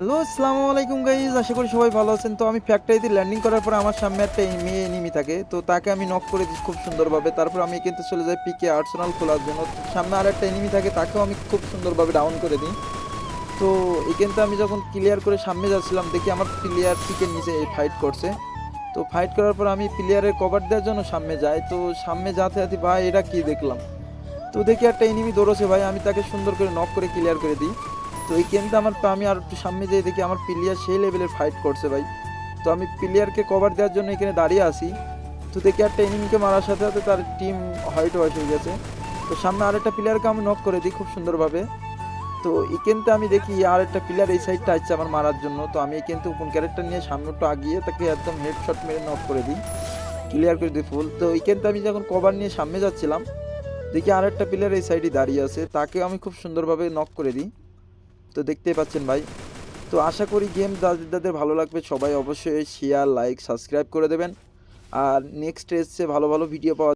Hello, আসসালামু আলাইকুম guys. আশা করি সবাই ভালো আছেন। তো আমি ফ্যাক্টরিতে ল্যান্ডিং করার পরে আমার সামনে একটা মেয়ে এনিমি থাকে, তো তাকে আমি নক করে দিই খুব সুন্দরভাবে। তারপর আমি কিন্তু চলে যাই পিকে আর্সেনাল খোলার জন্য। তো সামনে আর একটা এনিমি থাকে, তাকেও আমি খুব সুন্দরভাবে ডাউন করে দিই। তো এখানটা আমি যখন ক্লিয়ার করে সামনে যাচ্ছিলাম, দেখি আমার প্লেয়ার পিকের নিচে ফাইট করছে। তো ফাইট করার পর আমি প্লেয়ারের কভার দেওয়ার জন্য সামনে যাই। তো সামনে যাতে যাতে ভাই এটা কি দেখলাম, তো দেখি একটা এনিমি দৌড়ছে ভাই, আমি তাকে সুন্দর করে নক করে ক্লিয়ার করে দিই। তো এই গেমটা আমি আর একটু সামনে যেয়ে দেখি আমার প্লেয়ার সেই লেভেলের ফাইট করছে ভাই। তো আমি প্লেয়ারকে কভার দেওয়ার জন্য এখানে দাঁড়িয়ে আছি। তো দেখি একটা এনিমিকে মারার সাথে সাথে তার টিম হোয়াইট হোয়াইট হয়ে গেছে। তো সামনে আরেকটা প্লেয়ারকে আমি নক করে দিই খুব সুন্দরভাবে। তো এখানটা আমি দেখি আর একটা প্লেয়ার এই সাইডটা আসছে আমার মারার জন্য। তো আমি কিন্তু কোন ক্যারেক্টার নিয়ে সামনে একটু আগিয়ে তাকে একদম হেডশট মেরে নক করে দিই, ক্লিয়ার করে দিই ফুল। তো এইখানটা আমি যখন কভার নিয়ে সামনে যাচ্ছিলাম, দেখি আর একটা প্লেয়ার এই সাইডে দাঁড়িয়ে আছে, তাকে আমি খুব সুন্দরভাবে নক করে দিই। তো দেখতেই পাচ্ছেন ভাই। তো আশা করি গেম যাদের যাদের ভালো লাগবে সবাই অবশ্যই শেয়ার লাইক সাবস্ক্রাইব করে দেবেন। আর নেক্সট এসছে ভালো ভালো ভিডিও পাওয়া